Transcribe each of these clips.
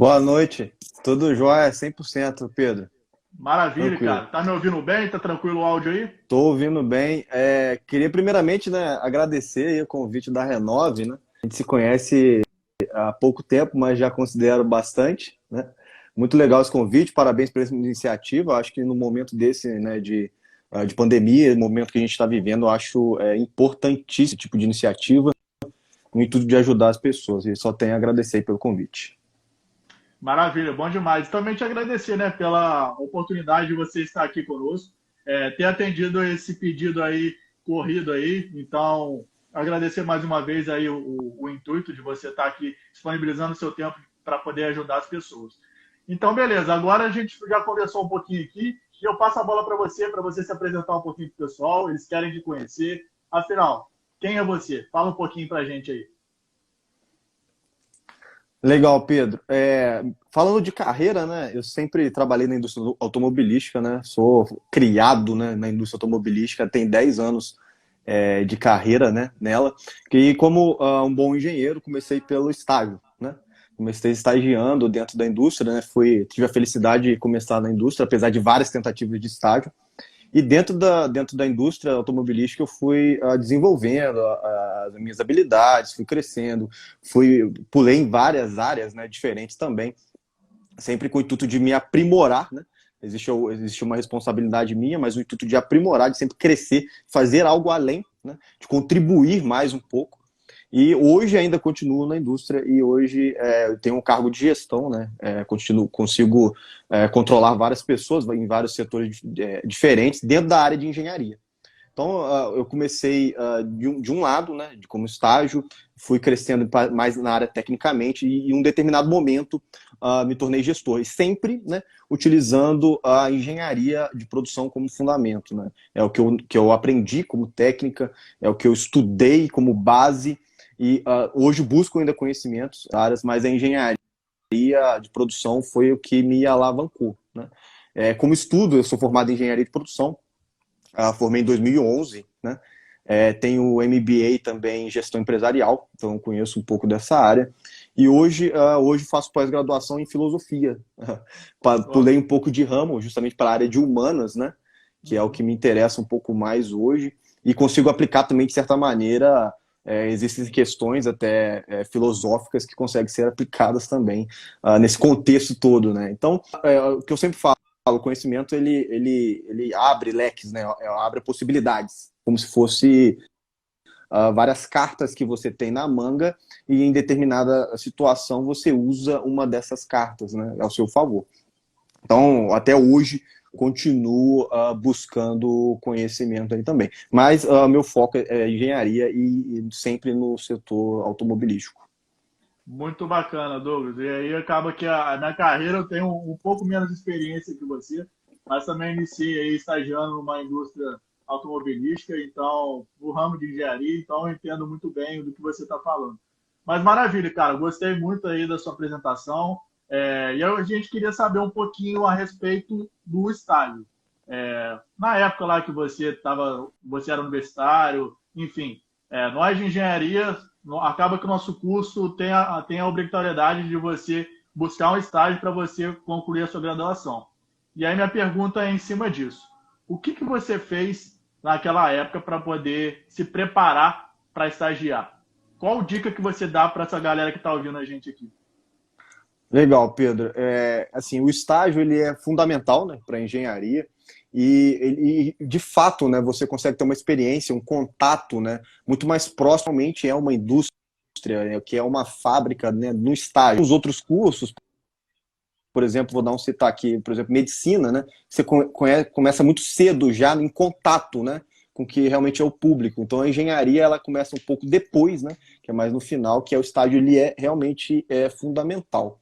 Boa noite. Tudo jóia, 100%, Pedro. Maravilha, Tranquilo. cara. Tá me ouvindo bem? Tá tranquilo o áudio aí? Tô ouvindo bem. Queria primeiramente, né, agradecer aí o convite da Renove, né? A gente se conhece há pouco tempo, mas já considero bastante, né? Muito legal esse convite, parabéns por essa iniciativa. Acho que no momento desse, né, de pandemia, no momento que a gente está vivendo, eu acho importantíssimo esse tipo de iniciativa, no intuito de ajudar as pessoas. E só tenho a agradecer aí pelo convite. Maravilha, bom demais. Também te agradecer, né, pela oportunidade de você estar aqui conosco, ter atendido esse pedido aí corrido aí. Então, agradecer mais uma vez aí o intuito de você estar aqui disponibilizando o seu tempo para poder ajudar as pessoas. Então, beleza. Agora a gente já conversou um pouquinho aqui e eu passo a bola para você se apresentar um pouquinho para o pessoal. Eles querem te conhecer. Afinal, quem é você? Fala um pouquinho para a gente aí. Legal, Pedro. Falando de carreira, né? Eu sempre trabalhei na indústria automobilística, né? Sou criado, né, na indústria automobilística, tem 10 anos de carreira, né, nela. E como um bom engenheiro, comecei pelo estágio, né? Comecei estagiando dentro da indústria, né? Tive a felicidade de começar na indústria, apesar de várias tentativas de estágio. E dentro da indústria automobilística eu fui desenvolvendo as minhas habilidades, fui crescendo, pulei em várias áreas, né, diferentes também, sempre com o intuito de me aprimorar, né? Existe uma responsabilidade minha, mas o intuito de aprimorar, de sempre crescer, fazer algo além, né? De contribuir mais um pouco. E hoje ainda continuo na indústria e hoje eu tenho um cargo de gestão, né? Consigo controlar várias pessoas em vários setores diferentes dentro da área de engenharia. Então, eu comecei de um lado, né, como estágio, fui crescendo mais na área tecnicamente e em um determinado momento me tornei gestor. E sempre, né, utilizando a engenharia de produção como fundamento. Né? É o que eu aprendi como técnica, é o que eu estudei como base e hoje busco ainda conhecimentos áreas, mas a engenharia de produção foi o que me alavancou. Né? Como estudo, eu sou formado em engenharia de produção, formei em 2011, né? Tenho o MBA também em gestão empresarial, então conheço um pouco dessa área. E hoje faço pós-graduação em filosofia. Ó, Pulei um pouco de ramo, justamente para a área de humanas, né? Que é o que uhum. me interessa um pouco mais hoje. E consigo aplicar também, de certa maneira, existem questões até filosóficas que conseguem ser aplicadas também nesse contexto todo, né? Então, o que eu sempre falo, o conhecimento ele abre leques, né? Abre possibilidades, como se fosse várias cartas que você tem na manga e em determinada situação você usa uma dessas cartas, né, ao seu favor. Então, até hoje continuo buscando conhecimento aí também. Mas meu foco é engenharia e sempre no setor automobilístico. Muito bacana, Douglas. E aí acaba que a minha carreira eu tenho um pouco menos experiência que você, mas também iniciei aí estagiando numa indústria automobilística, então, no ramo de engenharia, então eu entendo muito bem do que você está falando. Mas maravilha, cara, gostei muito aí da sua apresentação. A gente queria saber um pouquinho a respeito do estágio. Na época lá que você era universitário, enfim, nós de engenharia, acaba que o nosso curso tem a obrigatoriedade de você buscar um estágio para você concluir a sua graduação. E aí minha pergunta é em cima disso. O que você fez naquela época para poder se preparar para estagiar? Qual dica que você dá para essa galera que está ouvindo a gente aqui? Legal, Pedro. Assim, o estágio ele é fundamental, né, para a engenharia e, de fato, né, você consegue ter uma experiência, um contato, né, muito mais próximo, realmente é uma indústria, né, que é uma fábrica, né, no estágio. Os outros cursos, por exemplo, vou dar um citar aqui, por exemplo, medicina, né, você começa muito cedo já em contato, né, com o que realmente é o público. Então a engenharia ela começa um pouco depois, né, que é mais no final, que é o estágio ele realmente fundamental.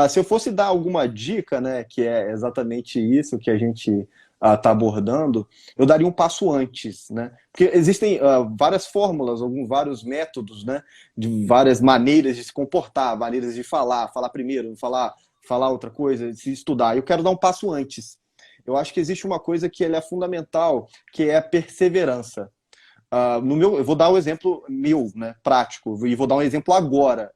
Se eu fosse dar alguma dica, né, que é exatamente isso que a gente está abordando, eu daria um passo antes, né? Porque existem várias fórmulas, vários métodos, né, de várias maneiras de se comportar, maneiras de falar primeiro, falar outra coisa, se estudar. Eu quero dar um passo antes. Eu acho que existe uma coisa que ela é fundamental, que é a perseverança. Eu vou dar um exemplo meu, né, prático, e vou dar um exemplo agora.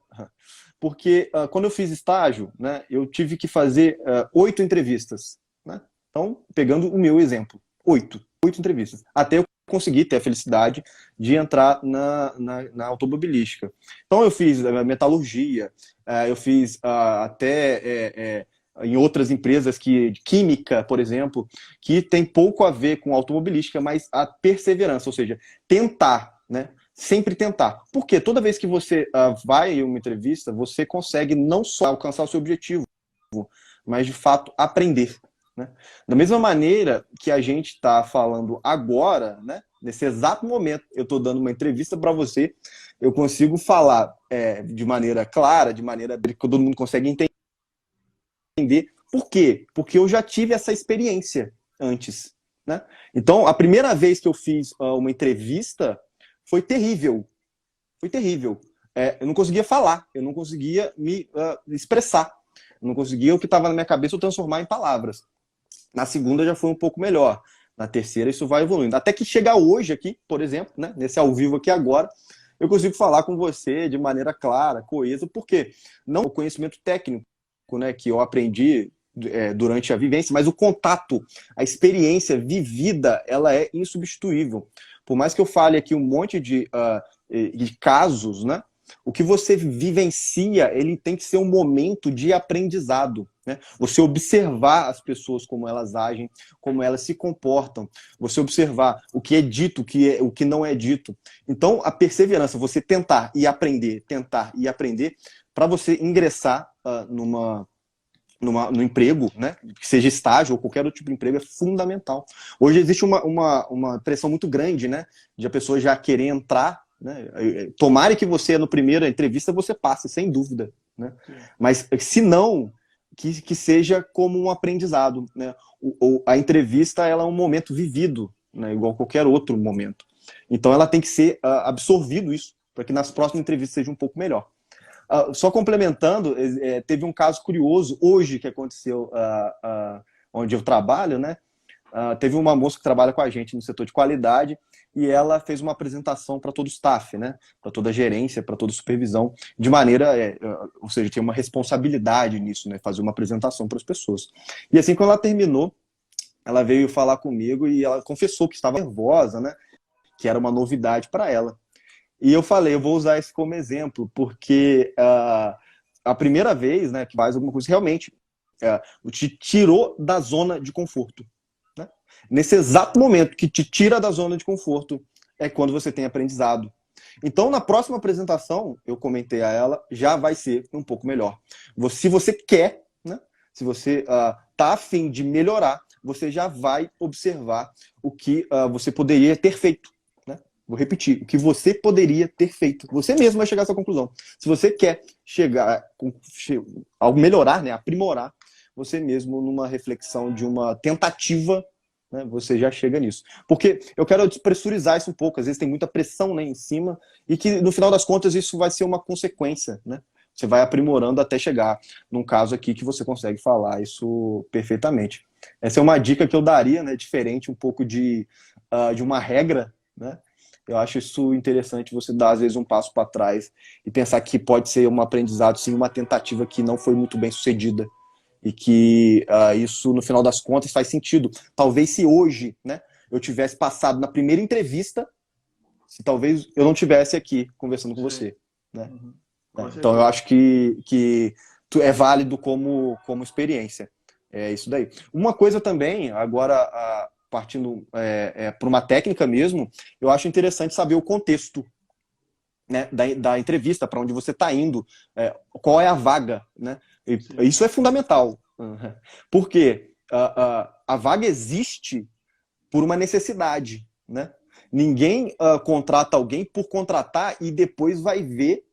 Porque quando eu fiz estágio, né, eu tive que fazer 8 entrevistas, né? Então, pegando o meu exemplo, 8 entrevistas, até eu conseguir ter a felicidade de entrar na automobilística. Então, eu fiz metalurgia, eu fiz até em outras empresas de química, por exemplo, que tem pouco a ver com automobilística, mas a perseverança, ou seja, tentar, né? Sempre tentar. Porque toda vez que você vai em uma entrevista, você consegue não só alcançar o seu objetivo, mas de fato aprender. Né? Da mesma maneira que a gente está falando agora, né? Nesse exato momento, eu estou dando uma entrevista para você, eu consigo falar de maneira clara, de maneira que todo mundo consegue entender. Por quê? Porque eu já tive essa experiência antes. Né? Então, a primeira vez que eu fiz uma entrevista foi terrível. Foi terrível. Eu não conseguia falar, eu não conseguia me expressar. Eu não conseguia o que estava na minha cabeça eu transformar em palavras. Na segunda já foi um pouco melhor. Na terceira isso vai evoluindo. Até que chegar hoje aqui, por exemplo, né, nesse ao vivo aqui agora, eu consigo falar com você de maneira clara, coesa, porque não o conhecimento técnico, né, que eu aprendi durante a vivência, mas o contato, a experiência vivida, ela é insubstituível. Por mais que eu fale aqui um monte de casos, né, o que você vivencia, ele tem que ser um momento de aprendizado. Né? Você observar as pessoas, como elas agem, como elas se comportam. Você observar o que é dito, o que não é dito. Então, a perseverança, você tentar e aprender, para você ingressar no emprego, né? Que seja estágio ou qualquer outro tipo de emprego, é fundamental. Hoje existe uma pressão muito grande, né? De a pessoa já querer entrar, né? Tomara que você, na primeira entrevista, você passe, sem dúvida. Né? Mas, se não, que seja como um aprendizado. Né? A entrevista ela é um momento vivido, né? Igual qualquer outro momento. Então, ela tem que ser absorvido isso, para que nas próximas entrevistas seja um pouco melhor. Só complementando, teve um caso curioso hoje que aconteceu onde eu trabalho, né? Teve uma moça que trabalha com a gente no setor de qualidade e ela fez uma apresentação para todo o staff, né? Para toda a gerência, para toda a supervisão, de maneira, ou seja, tem uma responsabilidade nisso, né? Fazer uma apresentação para as pessoas. E assim, quando ela terminou, ela veio falar comigo e ela confessou que estava nervosa, né? Que era uma novidade para ela. E eu falei, eu vou usar isso como exemplo, porque a primeira vez, né, que faz alguma coisa realmente te tirou da zona de conforto. Né? Nesse exato momento que te tira da zona de conforto é quando você tem aprendizado. Então, na próxima apresentação, eu comentei a ela, já vai ser um pouco melhor. Se você quer, né, se você está a fim de melhorar, você já vai observar o que você poderia ter feito. Vou repetir, o que você poderia ter feito. Você mesmo vai chegar a essa conclusão. Se você quer ao melhorar, né, aprimorar, você mesmo, numa reflexão de uma tentativa, né, você já chega nisso. Porque eu quero despressurizar isso um pouco. Às vezes tem muita pressão, né, em cima, e que no final das contas isso vai ser uma consequência. Né? Você vai aprimorando até chegar num caso aqui que você consegue falar isso perfeitamente. Essa é uma dica que eu daria, né, diferente um pouco de uma regra, né? Eu acho isso interessante, você dar, às vezes, um passo para trás e pensar que pode ser um aprendizado, sim, uma tentativa que não foi muito bem sucedida. E que isso, no final das contas, faz sentido. Talvez se hoje, né, eu tivesse passado na primeira entrevista, se talvez eu não tivesse aqui conversando com você. Né? Então, eu acho que é válido como experiência. É isso daí. Uma coisa também, agora... partindo para uma técnica mesmo, eu acho interessante saber o contexto, né, da entrevista, para onde você está indo, qual é a vaga. Né? Isso é fundamental. Porque a vaga existe por uma necessidade. Né? Ninguém contrata alguém por contratar e depois vai ver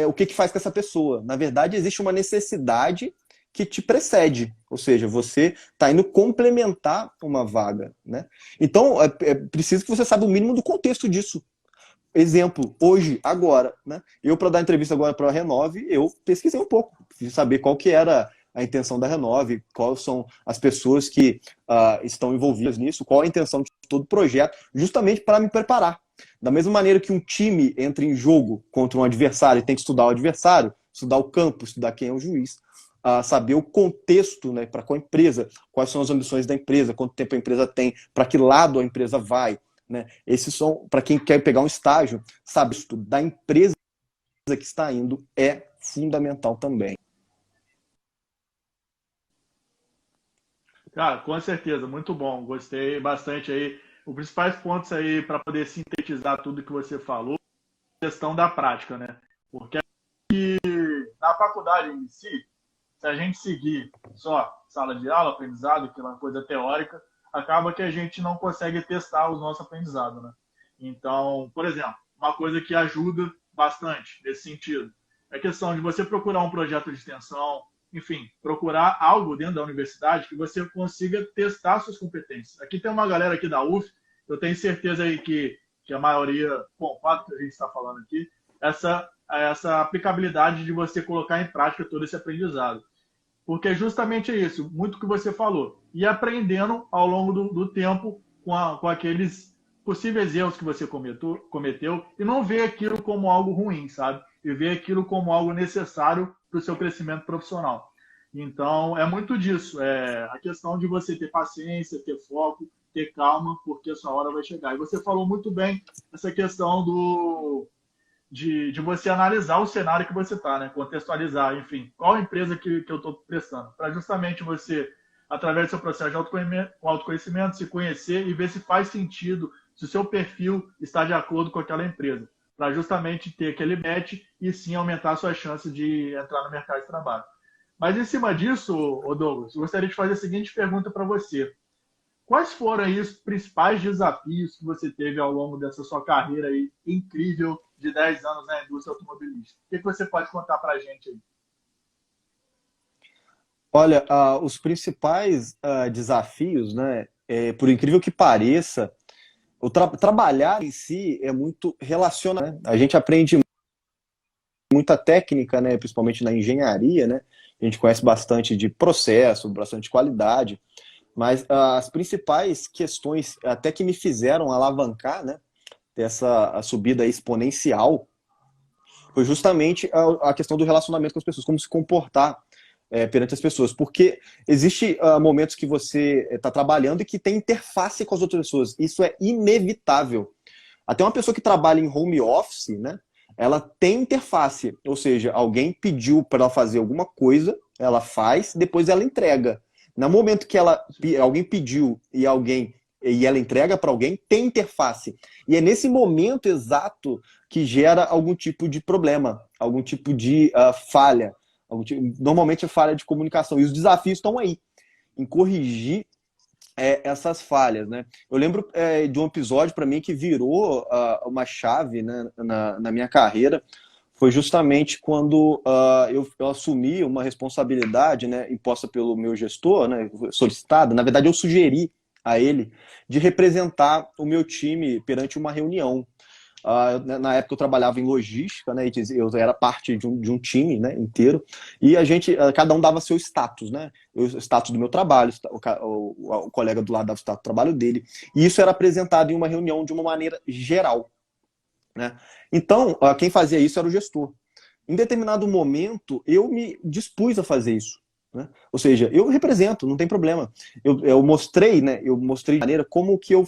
o que faz com essa pessoa. Na verdade, existe uma necessidade que te precede, ou seja, você está indo complementar uma vaga. Né? Então, é preciso que você saiba o mínimo do contexto disso. Exemplo, hoje, agora, né? Eu, para dar entrevista agora para a Renove, eu pesquisei um pouco, preciso saber qual que era a intenção da Renove, quais são as pessoas que estão envolvidas nisso, qual a intenção de todo o projeto, justamente para me preparar. Da mesma maneira que um time entra em jogo contra um adversário e tem que estudar o adversário, estudar o campo, estudar quem é o juiz, saber o contexto, né, para qual empresa, quais são as ambições da empresa, quanto tempo a empresa tem, para que lado a empresa vai, né? Esses são, para quem quer pegar um estágio, sabe, estudar a empresa que está indo é fundamental também. Cara, com certeza, muito bom. Gostei bastante aí. Os principais pontos aí para poder sintetizar tudo que você falou, questão da prática, né? Porque na faculdade em si, se a gente seguir só sala de aula, aprendizado, aquela coisa teórica, acaba que a gente não consegue testar o nosso aprendizado, né? Então, por exemplo, uma coisa que ajuda bastante nesse sentido é a questão de você procurar um projeto de extensão, enfim, procurar algo dentro da universidade que você consiga testar suas competências. Aqui tem uma galera aqui da UF, eu tenho certeza aí que a maioria, bom, o fato que a gente está falando aqui, essa aplicabilidade de você colocar em prática todo esse aprendizado. Porque é justamente isso, muito que você falou. E aprendendo ao longo do tempo com aqueles possíveis erros que você cometeu e não ver aquilo como algo ruim, sabe? E ver aquilo como algo necessário para o seu crescimento profissional. Então, é muito disso. É a questão de você ter paciência, ter foco, ter calma, porque a sua hora vai chegar. E você falou muito bem essa questão de você analisar o cenário que você está, né? Contextualizar, enfim, qual empresa que eu estou prestando, para justamente você, através do seu processo de autoconhecimento, se conhecer e ver se faz sentido, se o seu perfil está de acordo com aquela empresa, para justamente ter aquele match e sim aumentar a sua chance de entrar no mercado de trabalho. Mas em cima disso, Douglas, eu gostaria de fazer a seguinte pergunta para você. Quais foram aí os principais desafios que você teve ao longo dessa sua carreira aí incrível de 10 anos na indústria automobilística? O que você pode contar para a gente aí? Olha, os principais desafios, né, por incrível que pareça, trabalhar em si é muito relacionado, né? A gente aprende muita técnica, né, principalmente na engenharia, né? A gente conhece bastante de processo, bastante qualidade, mas as principais questões, até que me fizeram alavancar, né, dessa subida exponencial, foi justamente a questão do relacionamento com as pessoas, como se comportar perante as pessoas. Porque existe momentos que você está trabalhando e que tem interface com as outras pessoas. Isso é inevitável. Até uma pessoa que trabalha em home office, né, ela tem interface. Ou seja, alguém pediu para ela fazer alguma coisa, ela faz, depois ela entrega. No momento que alguém pediu e ela entrega para alguém, tem interface. E é nesse momento exato que gera algum tipo de problema, algum tipo de falha. Normalmente é falha de comunicação. E os desafios estão aí, em corrigir essas falhas, né? Eu lembro de um episódio para mim que virou uma chave, né, na minha carreira. Foi justamente quando eu assumi uma responsabilidade, né, imposta pelo meu gestor, né, solicitada. Na verdade, eu sugeri a ele de representar o meu time perante uma reunião. Na época eu trabalhava em logística, né, eu era parte de um time, né, inteiro, e cada um dava seu status, né, o status do meu trabalho, o colega do lado dava o status do trabalho dele, e isso era apresentado em uma reunião de uma maneira geral, né? Então, quem fazia isso era o gestor. Em determinado momento, eu me dispus a fazer isso, né? Ou seja, eu represento, não tem problema. Eu mostrei, né, de maneira como que eu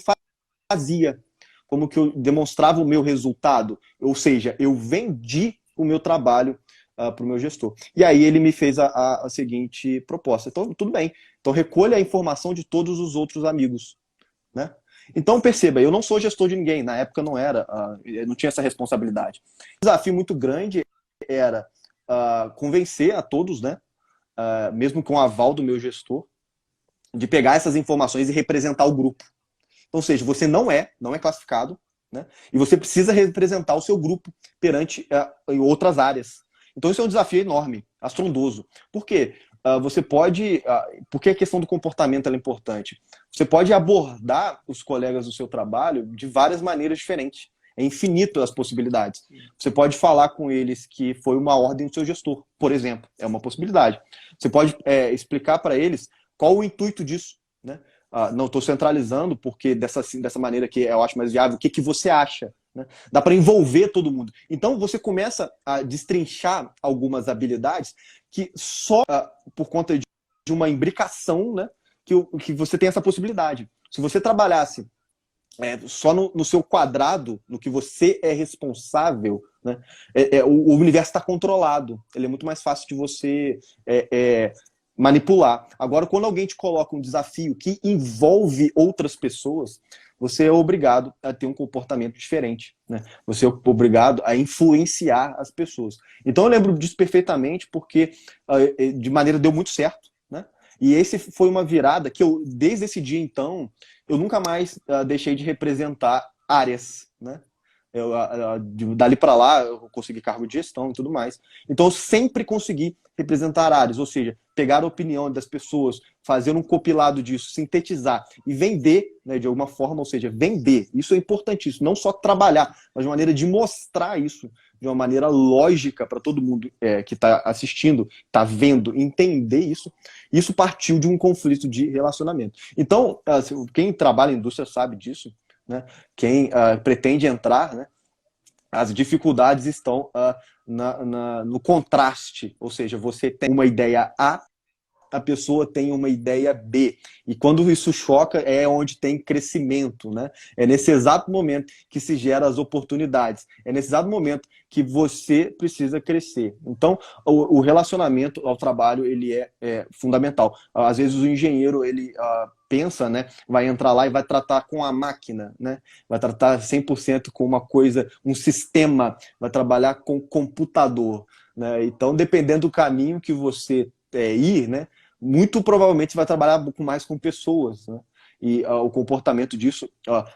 fazia, como que eu demonstrava o meu resultado. Ou seja, eu vendi o meu trabalho para o meu gestor. E aí ele me fez a seguinte proposta. Então, tudo bem. Então, recolha a informação de todos os outros amigos, né? Então, perceba, eu não sou gestor de ninguém. Na época não era, eu não tinha essa responsabilidade. O desafio muito grande era convencer a todos, né, mesmo com o aval do meu gestor, de pegar essas informações e representar o grupo. Então, ou seja, você não é classificado, né, e você precisa representar o seu grupo perante outras áreas. Então, isso é um desafio enorme, astrondoso. Por quê? Você pode... porque a questão do comportamento é importante. Você pode abordar os colegas do seu trabalho de várias maneiras diferentes. É infinito as possibilidades. Você pode falar com eles que foi uma ordem do seu gestor, por exemplo. É uma possibilidade. Você pode explicar para eles qual o intuito disso, né? Não estou centralizando, porque dessa maneira que eu acho mais viável, o que você acha? né? Dá para envolver todo mundo. Então você começa a destrinchar algumas habilidades que só por conta de uma imbricação, né, que você tem essa possibilidade. Se você trabalhasse só no seu quadrado, no que você é responsável, né, o universo está controlado. Ele é muito mais fácil de você manipular. Agora, quando alguém te coloca um desafio que envolve outras pessoas, você é obrigado a ter um comportamento diferente, né? Você é obrigado a influenciar as pessoas. Então eu lembro disso perfeitamente porque de maneira deu muito certo, né? E esse foi uma virada que eu, desde esse dia então, eu nunca mais deixei de representar áreas, né? Dali para lá eu consegui cargo de gestão e tudo mais. Então eu sempre consegui representar áreas, ou seja, pegar a opinião das pessoas, fazer um compilado disso, sintetizar e vender, né, de alguma forma, ou seja, vender. Isso é importantíssimo, não só trabalhar, mas de uma maneira de mostrar isso de uma maneira lógica para todo mundo que está assistindo, está vendo, entender isso. Isso partiu de um conflito de relacionamento. Então, quem trabalha em indústria sabe disso, né? Quem pretende entrar, né? As dificuldades estão no contraste, ou seja, você tem uma ideia A pessoa tem uma ideia B. E quando isso choca, é onde tem crescimento, né? É nesse exato momento que se geram as oportunidades. É nesse exato momento que você precisa crescer. Então, o relacionamento ao trabalho, ele é fundamental. Às vezes o engenheiro, ele pensa, né? Vai entrar lá e vai tratar com a máquina, né? Vai tratar 100% com uma coisa, um sistema, vai trabalhar com computador, né? Então, dependendo do caminho que você ir, né? Muito provavelmente você vai trabalhar mais com pessoas, né? E o comportamento disso,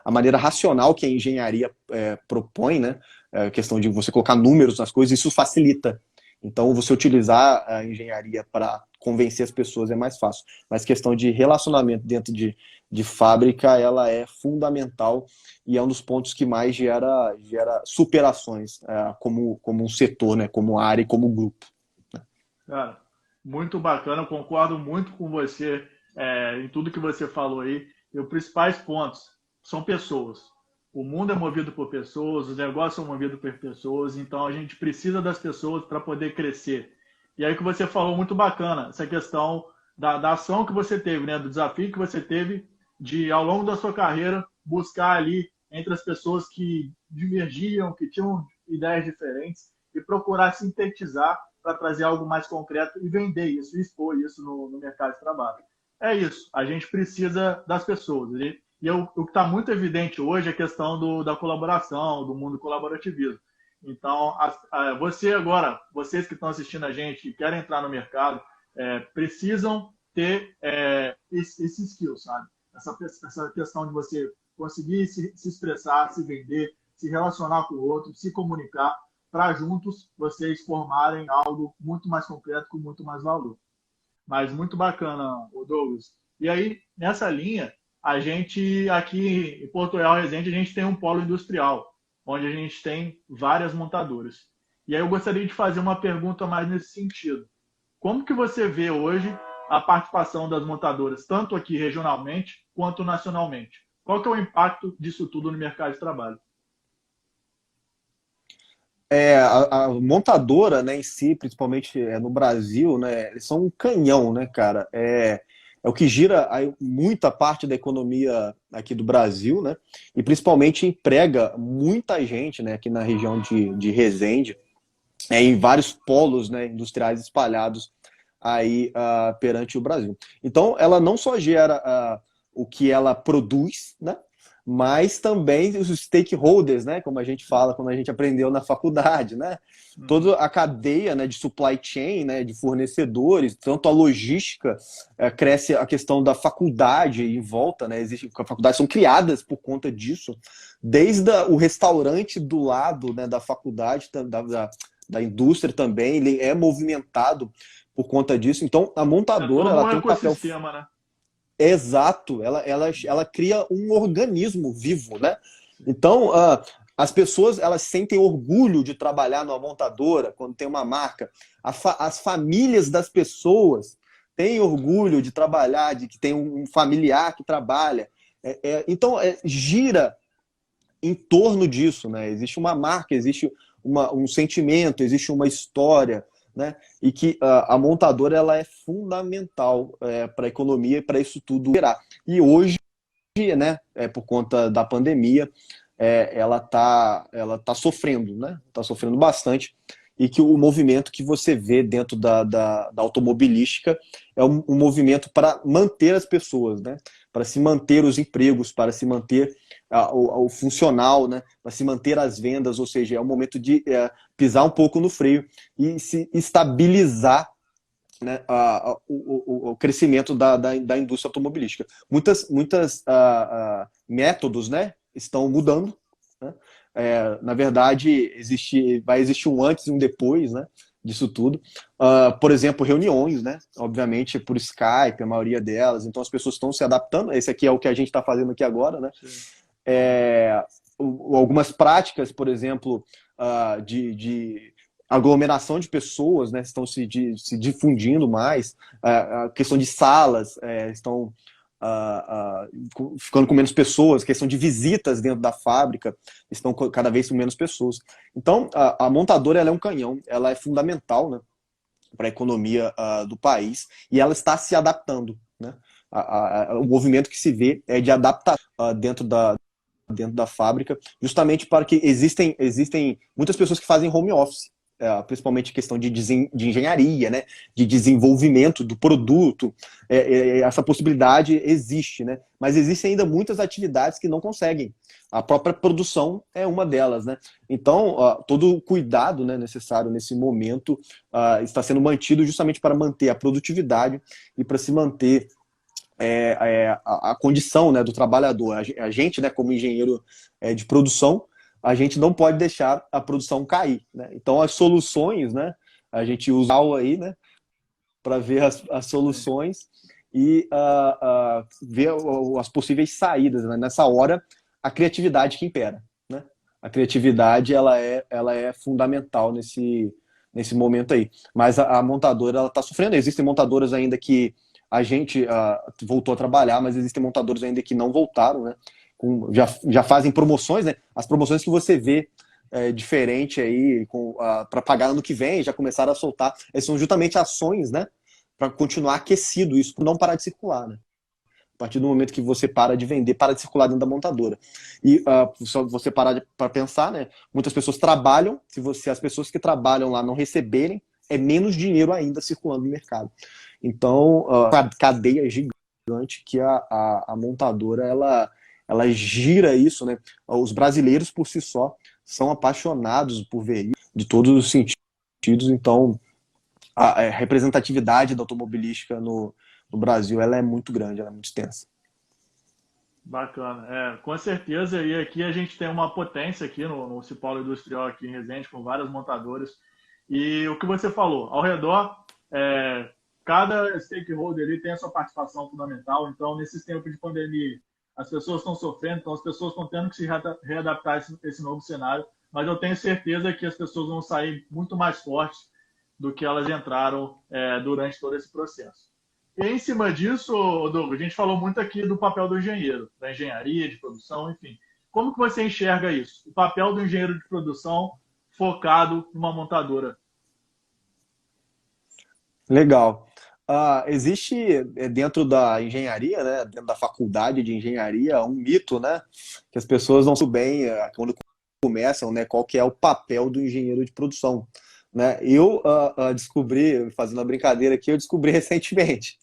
a maneira racional que a engenharia propõe, né? A questão de você colocar números nas coisas, isso facilita. Então, você utilizar a engenharia para convencer as pessoas é mais fácil. Mas questão de relacionamento dentro de fábrica, ela é fundamental e é um dos pontos que mais gera superações como um setor, né? Como área e como grupo. Cara, muito bacana, eu concordo muito com você em tudo que você falou aí. E os principais pontos são pessoas. O mundo é movido por pessoas, os negócios são movidos por pessoas, então a gente precisa das pessoas para poder crescer. E aí que você falou muito bacana, essa questão da ação que você teve, né? Do desafio que você teve de, ao longo da sua carreira, buscar ali entre as pessoas que divergiam, que tinham ideias diferentes, e procurar sintetizar para trazer algo mais concreto e vender isso, e expor isso no mercado de trabalho. É isso, a gente precisa das pessoas. E o que está muito evidente hoje é a questão da colaboração, do mundo colaborativismo. Então, você agora, vocês que estão assistindo a gente, que querem entrar no mercado, precisam ter esse skill, sabe? Essa questão de você conseguir se expressar, se vender, se relacionar com o outro, se comunicar, para juntos vocês formarem algo muito mais concreto, com muito mais valor. Mas muito bacana, Douglas. E aí, nessa linha, a gente aqui em Porto Real Resende, a gente tem um polo industrial, onde a gente tem várias montadoras. E aí eu gostaria de fazer uma pergunta mais nesse sentido. Como que você vê hoje a participação das montadoras, tanto aqui regionalmente quanto nacionalmente? Qual que é o impacto disso tudo no mercado de trabalho? A montadora, né, em si, principalmente no Brasil, né, eles são um canhão, né, cara? É o que gira muita parte da economia aqui do Brasil, né? E principalmente emprega muita gente, né, aqui na região de Resende, em vários polos, né, industriais espalhados aí perante o Brasil. Então, ela não só gera o que ela produz, né? Mas também os stakeholders, né? Como a gente fala, como a gente aprendeu na faculdade, né? Toda a cadeia, né, de supply chain, né, de fornecedores, tanto a logística, cresce a questão da faculdade em volta, né? As faculdades são criadas por conta disso, desde o restaurante do lado, né, da faculdade, da indústria também, ele é movimentado por conta disso. Então, a montadora, ela tem um papel... né? Exato, ela cria um organismo vivo, né? Então, as pessoas, elas sentem orgulho de trabalhar numa montadora, quando tem uma marca. As famílias das pessoas têm orgulho de trabalhar, de que tem um familiar que trabalha. Então, gira em torno disso, né? Existe uma marca, existe um sentimento, existe uma história, né? E que a montadora ela é fundamental para a economia e para isso tudo gerar. E hoje, né, por conta da pandemia, ela tá sofrendo, né? Está sofrendo bastante. E que o movimento que você vê dentro da automobilística é um movimento para manter as pessoas, né? Para se manter os empregos, para se manter o funcional, né? Para se manter as vendas, ou seja, é um momento de pisar um pouco no freio e se estabilizar, né, o crescimento da indústria automobilística. Muitas métodos, né, estão mudando, né? Na verdade, vai existir um antes e um depois, né, disso tudo. Por exemplo, reuniões, né, obviamente por Skype, a maioria delas, então as pessoas estão se adaptando. Esse aqui é o que a gente está fazendo aqui agora, né? Algumas práticas, por exemplo, de aglomeração de pessoas, né, estão se difundindo mais, a questão de salas estão ficando com menos pessoas, questão de visitas dentro da fábrica estão cada vez com menos pessoas. Então, a montadora ela é um canhão, ela é fundamental, né, para a economia do país e ela está se adaptando, né? O movimento que se vê é de adaptar dentro da fábrica, justamente para que existem muitas pessoas que fazem home office, principalmente questão de engenharia, né, de desenvolvimento do produto, essa possibilidade existe, né, mas existem ainda muitas atividades que não conseguem. A própria produção é uma delas, né. Então, todo o cuidado, né, necessário nesse momento está sendo mantido justamente para manter a produtividade e para se manter a condição, né, do trabalhador. A gente, né, como engenheiro de produção, a gente não pode deixar a produção cair, né? Então as soluções, né, a gente usa aí, né, para ver as soluções e ver as possíveis saídas, né? Nessa hora, a criatividade que impera, né? A criatividade ela é fundamental nesse momento aí. Mas a montadora ela está sofrendo. Existem montadoras ainda que a gente voltou a trabalhar, mas existem montadores ainda que não voltaram, né? Já fazem promoções, né? As promoções que você vê diferente aí para pagar ano que vem, já começaram a soltar. Essas são justamente ações, né? Para continuar aquecido isso, para não parar de circular, né? A partir do momento que você para de vender, para de circular dentro da montadora. E só você parar para pensar, né? Muitas pessoas trabalham, se as pessoas que trabalham lá não receberem, é menos dinheiro ainda circulando no mercado. Então, a cadeia gigante que a montadora ela gira isso, né? Os brasileiros por si só são apaixonados por veículos de todos os sentidos, então a representatividade da automobilística no Brasil ela é muito grande, ela é muito extensa. Bacana, com certeza. E aqui a gente tem uma potência aqui no Cipolo Industrial aqui em Resende, com várias montadoras. E o que você falou, ao redor, cada stakeholder ali tem a sua participação fundamental. Então, nesses tempos de pandemia, as pessoas estão sofrendo, então as pessoas estão tendo que se readaptar a esse novo cenário. Mas eu tenho certeza que as pessoas vão sair muito mais fortes do que elas entraram durante todo esse processo. E em cima disso, Douglas, a gente falou muito aqui do papel do engenheiro, da engenharia, de produção, enfim. Como que você enxerga isso? O papel do engenheiro de produção focado numa montadora? Legal. Existe dentro da engenharia, né, dentro da faculdade de engenharia, um mito, né, que as pessoas não sabem bem quando começam, né, qual que é o papel do engenheiro de produção, né? Eu descobri, fazendo a brincadeira aqui, eu descobri recentemente,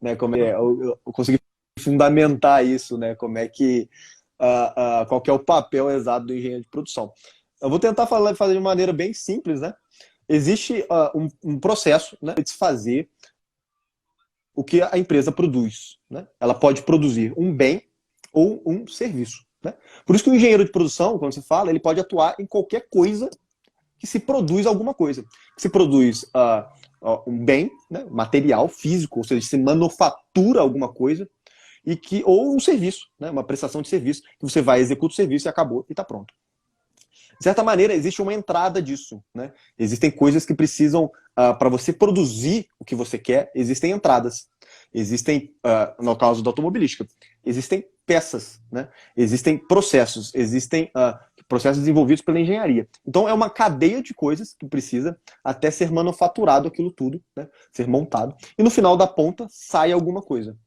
né, eu consegui fundamentar isso, né, como é que qual que é o papel exato do engenheiro de produção. Eu vou tentar fazer de maneira bem simples, né? Existe um processo, né, de se fazer o que a empresa produz, né? Ela pode produzir um bem ou um serviço, né? Por isso que o engenheiro de produção, quando se fala, ele pode atuar em qualquer coisa que se produz alguma coisa. Que se produz um bem, né, material, físico, ou seja, se manufatura alguma coisa, ou um serviço, né, uma prestação de serviço, que você vai, executa o serviço e acabou, e está pronto. De certa maneira, existe uma entrada disso, né? Existem coisas que precisam, para você produzir o que você quer, existem entradas. existem, no caso da automobilística, existem peças, né? Existem processos, existem processos desenvolvidos pela engenharia. Então é uma cadeia de coisas que precisa até ser manufaturado aquilo tudo, né? Ser montado. E no final da ponta sai alguma coisa.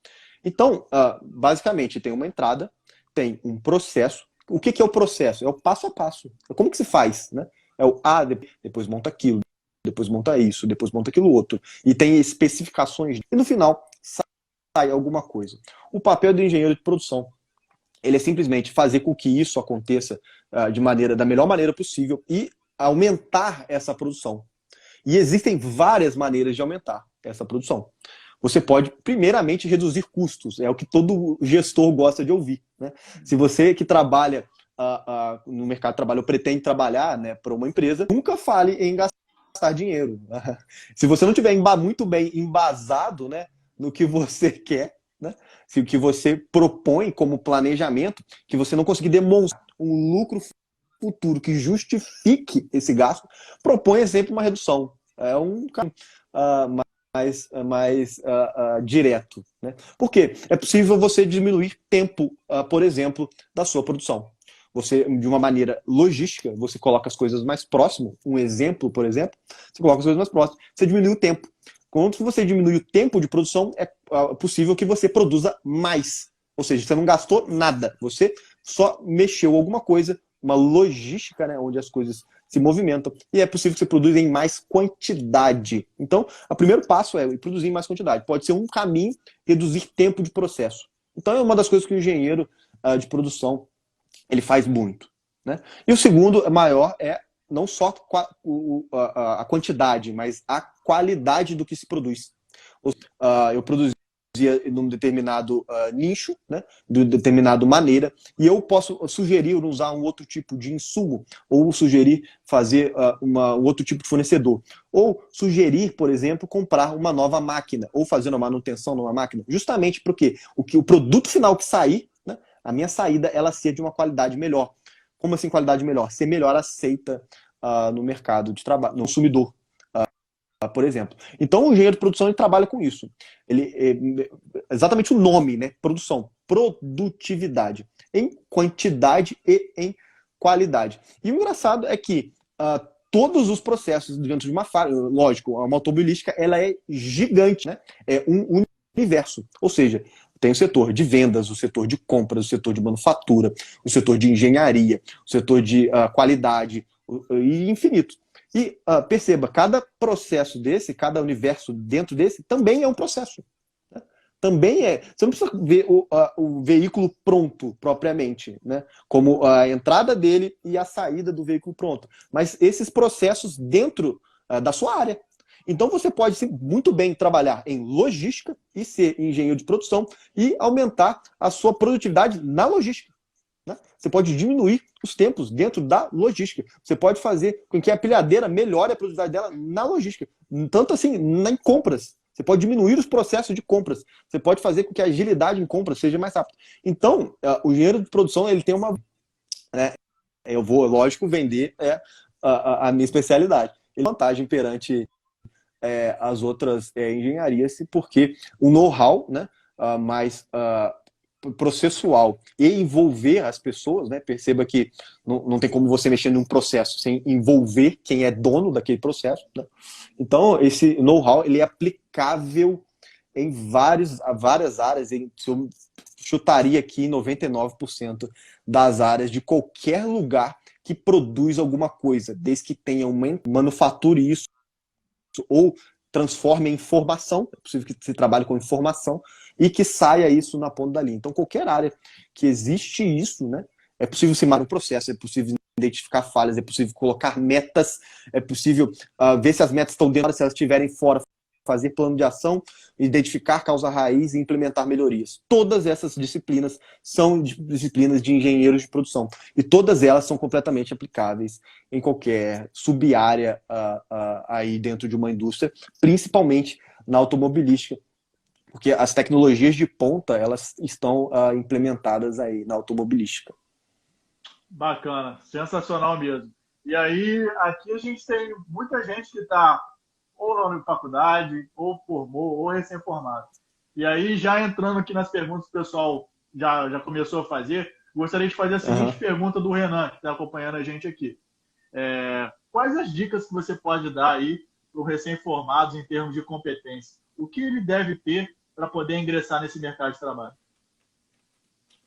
Então, basicamente, tem uma entrada, tem um processo. O que é o processo? É o passo a passo. Como que se faz, né? É o depois monta aquilo, depois monta isso, depois monta aquilo outro. E tem especificações. E no final sai alguma coisa. O papel do engenheiro de produção, ele é simplesmente fazer com que isso aconteça da melhor maneira possível e aumentar essa produção. E existem várias maneiras de aumentar essa produção. Você pode, primeiramente, reduzir custos. É o que todo gestor gosta de ouvir, né? Se você que trabalha no mercado de trabalho ou pretende trabalhar, né, para uma empresa, nunca fale em gastar dinheiro. Se você não tiver muito bem embasado, né, no que você quer, né, se o que você propõe como planejamento, que você não conseguir demonstrar um lucro futuro que justifique esse gasto, proponha sempre uma redução. É um caminho mais direto, né? Por quê? É possível você diminuir tempo, por exemplo, da sua produção. Você, de uma maneira logística, você coloca as coisas mais próximo. Um exemplo, por exemplo, você coloca as coisas mais próximas. Você diminui o tempo. Quando você diminui o tempo de produção, é possível que você produza mais. Ou seja, você não gastou nada. Você só mexeu alguma coisa, uma logística, né, onde as coisas se movimentam, e é possível que você produza em mais quantidade. Então, o primeiro passo é produzir em mais quantidade. Pode ser um caminho, reduzir tempo de processo. Então, é uma das coisas que o engenheiro de produção ele faz muito, né? E o segundo maior é não só a quantidade, mas a qualidade do que se produz. Eu produzia num determinado nicho, né, de determinada maneira, e eu posso sugerir usar um outro tipo de insumo, ou sugerir fazer um outro tipo de fornecedor, ou sugerir, por exemplo, comprar uma nova máquina, ou fazer uma manutenção numa máquina, justamente porque o produto final que sair, né, a minha saída, ela ser de uma qualidade melhor. Como assim qualidade melhor? Ser melhor aceita no mercado de trabalho, no consumidor, por exemplo. Então, o engenheiro de produção ele trabalha com isso. Exatamente o nome, né? Produção, produtividade, em quantidade e em qualidade. E o engraçado é que todos os processos dentro de uma fábrica, lógico, uma automobilística, ela é gigante, né? É um universo. Ou seja, tem o setor de vendas, o setor de compras, o setor de manufatura, o setor de engenharia, o setor de qualidade, e infinito. E perceba, cada processo desse, cada universo dentro desse, também é um processo. Né? Também é. Você não precisa ver o veículo pronto, propriamente, né? Como a entrada dele e a saída do veículo pronto. Mas esses processos dentro da sua área. Então você pode muito bem trabalhar em logística e ser engenheiro de produção e aumentar a sua produtividade na logística. Né? Você pode diminuir os tempos dentro da logística. Você pode fazer com que a pilhadeira melhore a produtividade dela na logística. Tanto assim, em compras. Você pode diminuir os processos de compras. Você pode fazer com que a agilidade em compras seja mais rápida. Então, o engenheiro de produção ele tem uma... eu vou, lógico, vender a minha especialidade. Ele tem vantagem perante as outras engenharias, porque o know-how, né, mais processual e envolver as pessoas, né? Perceba que não tem como você mexer num processo sem envolver quem é dono daquele processo, né? Então, esse know-how ele é aplicável em várias áreas. Eu chutaria aqui 99% das áreas de qualquer lugar que produz alguma coisa, desde que tenha uma manufature isso ou transforme em informação, é possível que se trabalhe com informação e que saia isso na ponta da linha. Então, qualquer área que existe isso, né, é possível simar um processo, é possível identificar falhas, é possível colocar metas, é possível ver se as metas estão dentro, se elas estiverem fora, fazer plano de ação, identificar causa raiz e implementar melhorias. Todas essas disciplinas são disciplinas de engenheiros de produção. E todas elas são completamente aplicáveis em qualquer sub-área aí dentro de uma indústria, principalmente na automobilística, porque as tecnologias de ponta elas estão implementadas aí na automobilística. Bacana, sensacional mesmo. E aí, aqui a gente tem muita gente que está ou na faculdade, ou formou, ou recém-formado. E aí, já entrando aqui nas perguntas que o pessoal já começou a fazer, gostaria de fazer a seguinte pergunta do Renan, que está acompanhando a gente aqui. Quais as dicas que você pode dar aí para o recém-formados em termos de competência? O que ele deve ter para poder ingressar nesse mercado de trabalho?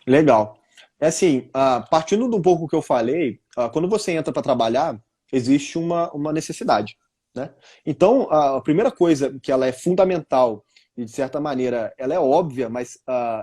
Legal. É assim, partindo do pouco que eu falei, quando você entra para trabalhar, existe uma necessidade, né? Então, a primeira coisa que ela é fundamental e, de certa maneira, ela é óbvia, mas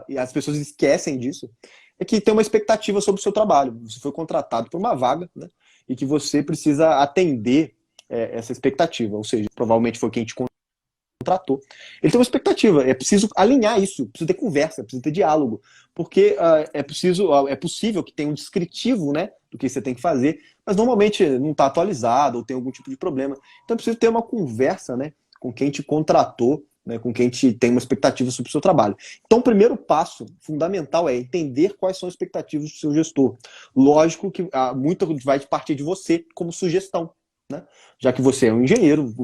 e as pessoas esquecem disso, é que tem uma expectativa sobre o seu trabalho. Você foi contratado por uma vaga, né? E que você precisa atender essa expectativa, ou seja, provavelmente foi quem te contratou. Ele tem uma expectativa, é preciso alinhar isso, precisa ter conversa, precisa ter diálogo, porque é possível que tenha um descritivo, né, do que você tem que fazer, mas normalmente não está atualizado ou tem algum tipo de problema. Então é preciso ter uma conversa, né, com quem te contratou, né, com quem tem uma expectativa sobre o seu trabalho. Então o primeiro passo fundamental é entender quais são as expectativas do seu gestor. Lógico que muito vai partir de você como sugestão, né? Já que você é um engenheiro,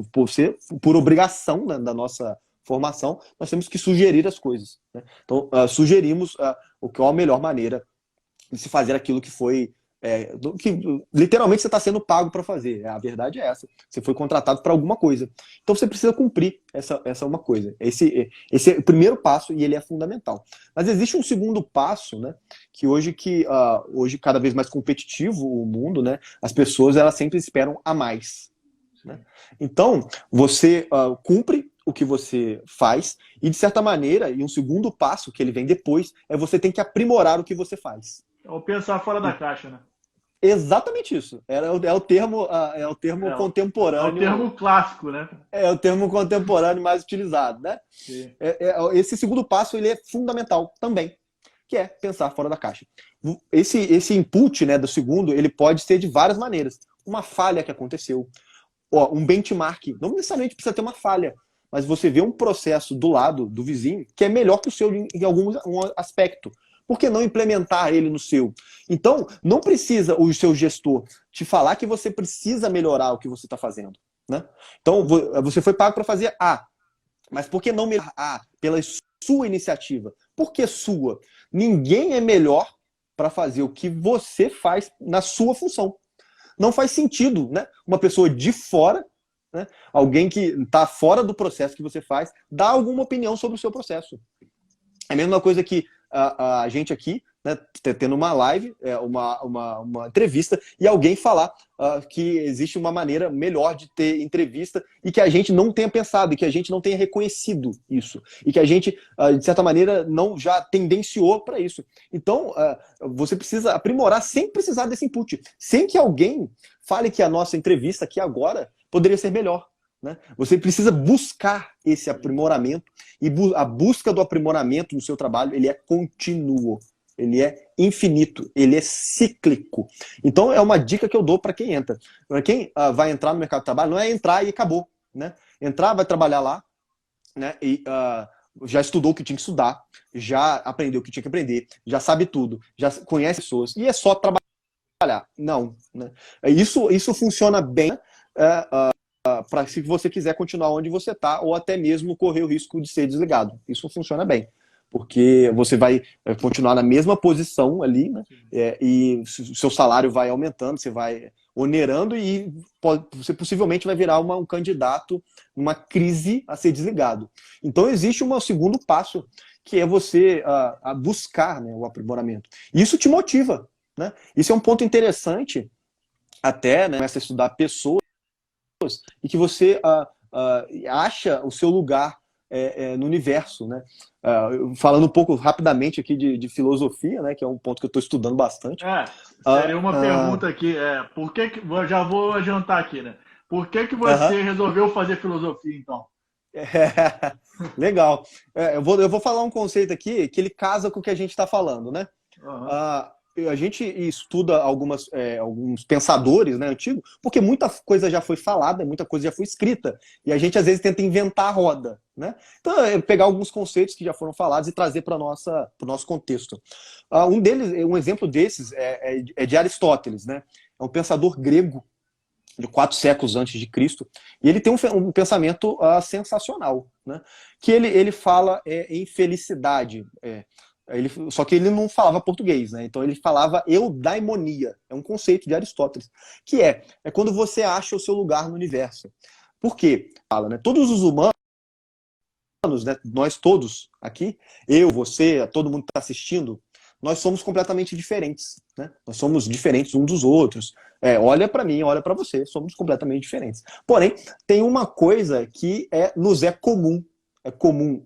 por obrigação, né, da nossa formação, nós temos que sugerir as coisas, né? Então, sugerimos qual a melhor maneira de se fazer aquilo que foi. Que literalmente você está sendo pago para fazer. A verdade é essa. Você foi contratado para alguma coisa. Então você precisa cumprir essa uma coisa. Esse é o primeiro passo e ele é fundamental. Mas existe um segundo passo, né? Que hoje cada vez mais competitivo o mundo, né? As pessoas elas sempre esperam a mais, né? Então você cumpre o que você faz e de certa maneira, e um segundo passo que ele vem depois é você tem que aprimorar o que você faz. Ou pensar fora da caixa, né? Exatamente isso. É o termo contemporâneo. É o termo clássico, né? É o termo contemporâneo mais utilizado, né? Esse segundo passo ele é fundamental também, que é pensar fora da caixa. Esse input, né, do segundo, ele pode ser de várias maneiras. Uma falha que aconteceu, um benchmark. Não necessariamente precisa ter uma falha, mas você vê um processo do lado do vizinho que é melhor que o seu em algum aspecto. Por que não implementar ele no seu? Então, não precisa o seu gestor te falar que você precisa melhorar o que você está fazendo, né? Então, você foi pago para fazer A, mas por que não melhorar A pela sua iniciativa? Por que sua? Ninguém é melhor para fazer o que você faz na sua função. Não faz sentido, né? Uma pessoa de fora, né? Alguém que está fora do processo que você faz, dar alguma opinião sobre o seu processo. É a mesma coisa que a gente aqui, né, tendo uma live, uma entrevista, e alguém falar que existe uma maneira melhor de ter entrevista e que a gente não tenha pensado, e que a gente não tenha reconhecido isso, e que a gente, de certa maneira, não já tendenciou para isso. Então, você precisa aprimorar sem precisar desse input, sem que alguém fale que a nossa entrevista aqui agora poderia ser melhor, né? Você precisa buscar esse aprimoramento e a busca do aprimoramento no seu trabalho ele é contínuo, ele é infinito, ele é cíclico. Então é uma dica que eu dou para quem entra. Quem vai entrar no mercado de trabalho não é entrar e acabou, né? Entrar, vai trabalhar lá, né? E já estudou o que tinha que estudar, já aprendeu o que tinha que aprender, já sabe tudo, já conhece pessoas e é só trabalhar. Não, né? Isso funciona bem, né? Para se você quiser continuar onde você está ou até mesmo correr o risco de ser desligado. Isso funciona bem, porque você vai continuar na mesma posição ali, né? E o seu salário vai aumentando, você vai onerando e você possivelmente vai virar um candidato numa crise a ser desligado. Então existe um segundo passo, que é você buscar, né, o aprimoramento. Isso te motiva, né? Isso é um ponto interessante, até, né, começa a estudar pessoas e que você acha o seu lugar no universo, né? Falando um pouco rapidamente aqui de filosofia, né, que é um ponto que eu estou estudando bastante. Seria uma pergunta aqui, já vou adiantar aqui, né? Por que você resolveu fazer filosofia, então? Legal. Eu vou falar um conceito aqui que ele casa com o que a gente está falando, né? A gente estuda alguns pensadores, né, antigos, porque muita coisa já foi falada, muita coisa já foi escrita, e a gente às vezes tenta inventar a roda, né? Então, pegar alguns conceitos que já foram falados e trazer para o nosso contexto. Um exemplo desses é de Aristóteles, né? É um pensador grego de 4 séculos antes de Cristo, e ele tem um pensamento sensacional, né? Que ele fala em felicidade, só que ele não falava português, né? Então ele falava eudaimonia, é um conceito de Aristóteles, que é quando você acha o seu lugar no universo. Por quê? Fala, né? Todos os humanos, né? Nós todos aqui, eu, você, todo mundo que está assistindo, nós somos completamente diferentes, né? Nós somos diferentes uns dos outros. Olha para mim, olha para você, somos completamente diferentes. Porém, tem uma coisa que nos é comum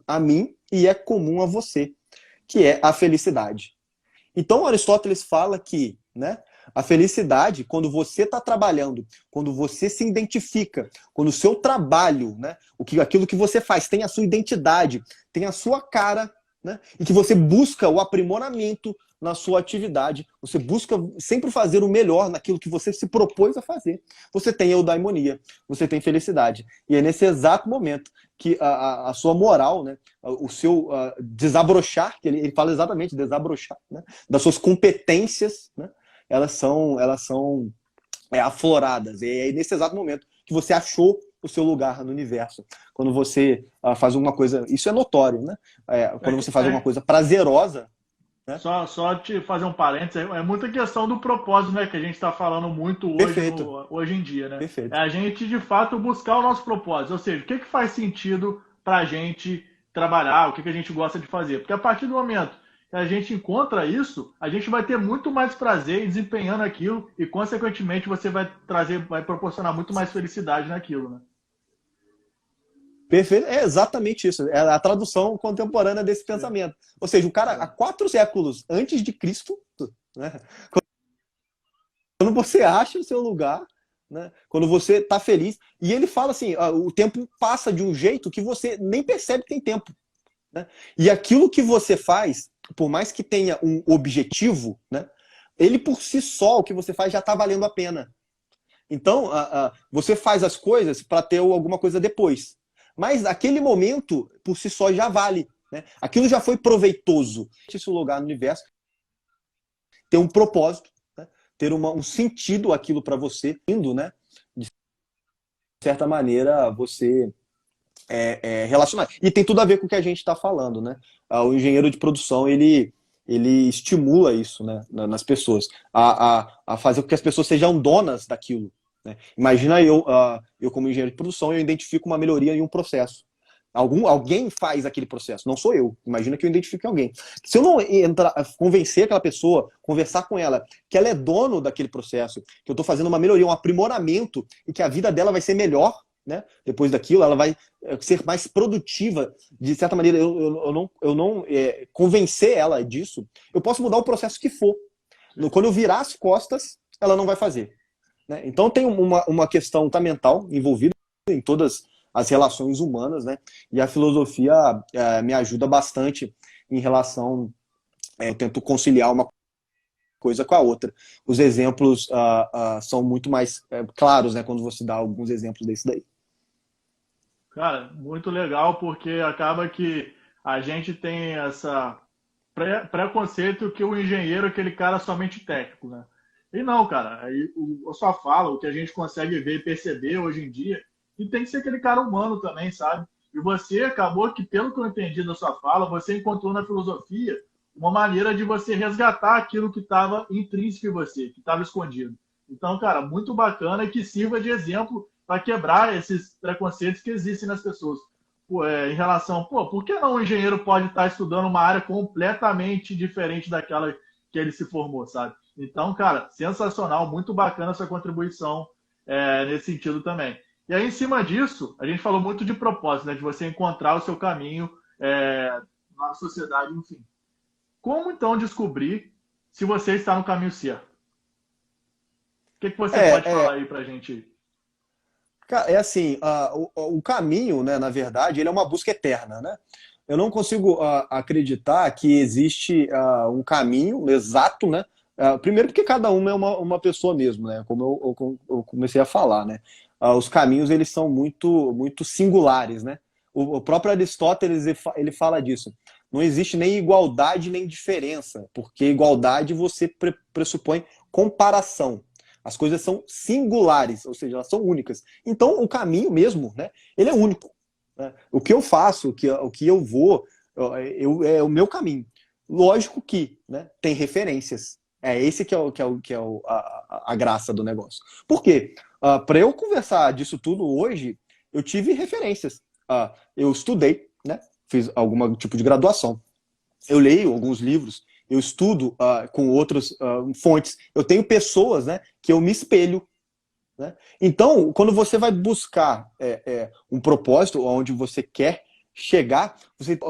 a mim e é comum a você, que é a felicidade. Então, Aristóteles fala que, né, a felicidade, quando você está trabalhando, quando você se identifica, quando o seu trabalho, né, aquilo que você faz, tem a sua identidade, tem a sua cara, né, e que você busca o aprimoramento na sua atividade, você busca sempre fazer o melhor naquilo que você se propôs a fazer. Você tem eudaimonia, você tem felicidade. E é nesse exato momento que a sua moral, né, o seu desabrochar, que ele fala exatamente desabrochar, né, das suas competências, né, elas são afloradas. E é nesse exato momento que você achou o seu lugar no universo. Quando você faz alguma coisa, isso é notório, né? Quando você faz alguma coisa prazerosa, né? Só te fazer um parênteses, é muita questão do propósito, né, que a gente está falando muito hoje em dia, né? Perfeito. É a gente, de fato, buscar o nosso propósito, ou seja, o que faz sentido para a gente trabalhar, o que a gente gosta de fazer. Porque a partir do momento que a gente encontra isso, a gente vai ter muito mais prazer em desempenhando aquilo e, consequentemente, você vai proporcionar muito mais felicidade naquilo, né? Perfeito, é exatamente isso. É a tradução contemporânea desse pensamento. Ou seja, o cara, há 4 séculos antes de Cristo, né, quando você acha o seu lugar, né, quando você está feliz, e ele fala assim, o tempo passa de um jeito que você nem percebe que tem tempo. Né? E aquilo que você faz, por mais que tenha um objetivo, né, ele por si só, o que você faz já está valendo a pena. Então, você faz as coisas para ter alguma coisa depois. Mas aquele momento, por si só, já vale. Né? Aquilo já foi proveitoso. Esse lugar no universo ter um propósito, né? Ter um sentido aquilo para você, indo, né? De certa maneira, você relacionar. E tem tudo a ver com o que a gente está falando. Né? O engenheiro de produção, ele estimula isso, né, nas pessoas, a fazer com que as pessoas sejam donas daquilo. Né? Imagina eu como engenheiro de produção, eu identifico uma melhoria em um processo. Alguém faz aquele processo, não sou eu. Imagina que eu identifique alguém. Se eu não convencer aquela pessoa, conversar com ela, que ela é dono daquele processo, que eu estou fazendo uma melhoria, um aprimoramento, e que a vida dela vai ser melhor, né? Depois daquilo, ela vai ser mais produtiva. De certa maneira, eu não convencer ela disso, eu posso mudar o processo que for. Quando eu virar as costas, ela não vai fazer. Né? Então tem uma questão mental envolvida em todas as relações humanas, né? E a filosofia me ajuda bastante em relação, eu tento conciliar uma coisa com a outra. Os exemplos são muito mais claros, né? Quando você dá alguns exemplos desse daí. Cara, muito legal, porque acaba que a gente tem essa preconceito que o engenheiro é aquele cara somente técnico, né? E não, cara, aí a sua fala, o que a gente consegue ver e perceber hoje em dia, e tem que ser aquele cara humano também, sabe? E você acabou que, pelo que eu entendi da sua fala, você encontrou na filosofia uma maneira de você resgatar aquilo que estava intrínseco em você, que estava escondido. Então, cara, muito bacana e que sirva de exemplo para quebrar esses preconceitos que existem nas pessoas. Em relação, por que não o engenheiro pode estar estudando uma área completamente diferente daquela que ele se formou, sabe? Então, cara, sensacional, muito bacana essa contribuição nesse sentido também. E aí, em cima disso, a gente falou muito de propósito, né? De você encontrar o seu caminho na sociedade, enfim. Como, então, descobrir se você está no caminho certo? O que você pode falar aí pra gente? É assim, o caminho, né, na verdade, ele é uma busca eterna, né? Eu não consigo acreditar que existe um caminho exato, né? Primeiro porque cada um é uma pessoa mesmo, né? Como eu comecei a falar, né? Os caminhos, eles são muito, muito singulares, né? O próprio Aristóteles, ele fala disso. Não existe nem igualdade nem diferença, porque igualdade você pressupõe comparação. As coisas são singulares, ou seja, elas são únicas. Então, o caminho mesmo, né, ele é único. Né? O que eu faço, o que eu vou, é o meu caminho. Lógico que, né, tem referências. É esse a graça do negócio. Por quê? Para eu conversar disso tudo hoje, eu tive referências. Eu estudei, né, fiz algum tipo de graduação. Eu leio alguns livros, eu estudo com outras fontes. Eu tenho pessoas, né, que eu me espelho. Né? Então, quando você vai buscar um propósito onde você quer chegar,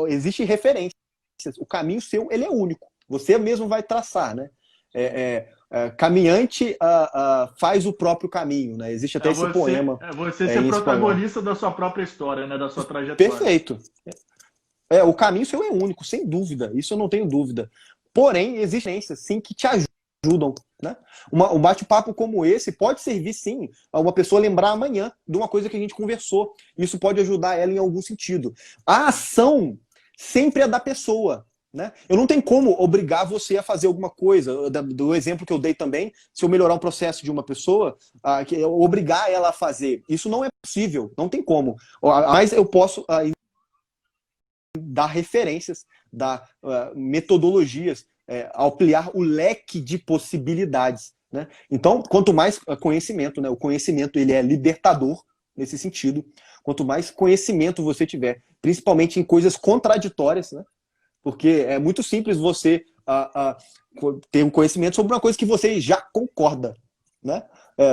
existe referências. O caminho seu ele é único. Você mesmo vai traçar. Né? Caminhante faz o próprio caminho. Né? Existe até esse poema. Você ser protagonista da sua própria história, né? Da sua trajetória. Perfeito. O caminho seu é único, sem dúvida. Isso eu não tenho dúvida. Porém, existem referências, sim, que te ajudam. Né? Um bate-papo como esse pode servir, sim, a uma pessoa lembrar amanhã de uma coisa que a gente conversou. Isso pode ajudar ela em algum sentido. A ação sempre é da pessoa. Né? Eu não tenho como obrigar você a fazer alguma coisa. Do exemplo que eu dei também, se eu melhorar um processo de uma pessoa, obrigar ela a fazer. Isso não é possível, não tem como. Mas eu posso dar referências, dar metodologias, ampliar o leque de possibilidades. Né? Então, quanto mais conhecimento, né? O conhecimento ele é libertador nesse sentido. Quanto mais conhecimento você tiver, principalmente em coisas contraditórias, né? Porque é muito simples você ter um conhecimento sobre uma coisa que você já concorda. Né?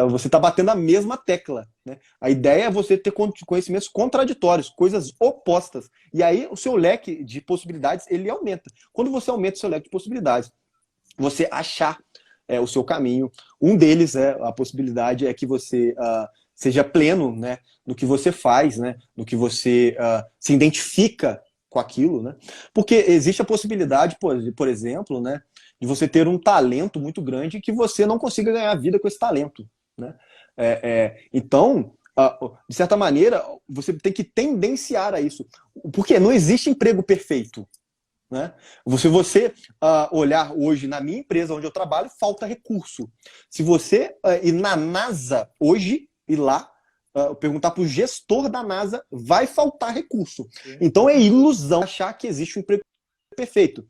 Você está batendo a mesma tecla. Né? A ideia é você ter conhecimentos contraditórios, coisas opostas. E aí o seu leque de possibilidades ele aumenta. Quando você aumenta o seu leque de possibilidades, você achar o seu caminho. Um deles, a possibilidade é que você seja pleno, né, no que você faz, né, no que você se identifica com aquilo. Né? Porque existe a possibilidade, por exemplo, né, de você ter um talento muito grande e que você não consiga ganhar vida com esse talento. Né? Então, de certa maneira, você tem que tendenciar a isso. Porque não existe emprego perfeito. Né? Se você olhar hoje na minha empresa onde eu trabalho, falta recurso. Se você ir na NASA hoje, ir lá, perguntar para o gestor da NASA, vai faltar recurso. Então é ilusão achar que existe um emprego perfeito.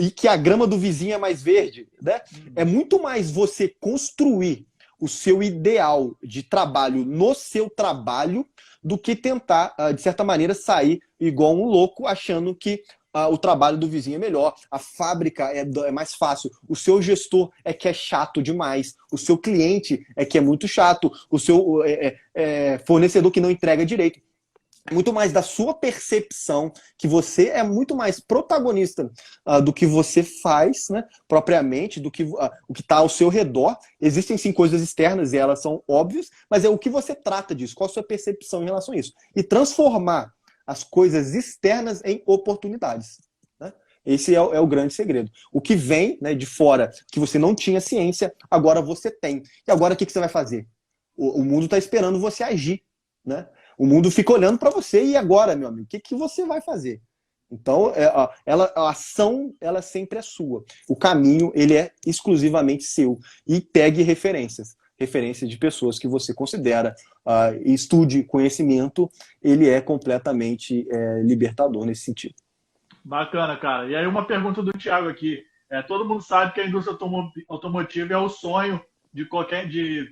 E que a grama do vizinho é mais verde. Né? É muito mais você construir o seu ideal de trabalho no seu trabalho do que tentar, de certa maneira, sair igual um louco achando que o trabalho do vizinho é melhor, a fábrica é mais fácil, o seu gestor é que é chato demais, o seu cliente é que é muito chato, o seu fornecedor que não entrega direito. Muito mais da sua percepção, que você é muito mais protagonista do que você faz, né, propriamente, do que o que está ao seu redor. Existem sim coisas externas e elas são óbvias, mas é o que você trata disso, qual a sua percepção em relação a isso. E transformar as coisas externas em oportunidades. Né? Esse é o grande segredo. O que vem, né, de fora, que você não tinha ciência, agora você tem. E agora o que você vai fazer? O mundo está esperando você agir. Né? O mundo fica olhando para você e agora, meu amigo, o que você vai fazer? Então, a ação, ela sempre é sua. O caminho, ele é exclusivamente seu. E pegue referências de pessoas que você considera, estude conhecimento, ele é completamente libertador nesse sentido. Bacana, cara. E aí uma pergunta do Thiago aqui. Todo mundo sabe que a indústria automotiva é o sonho de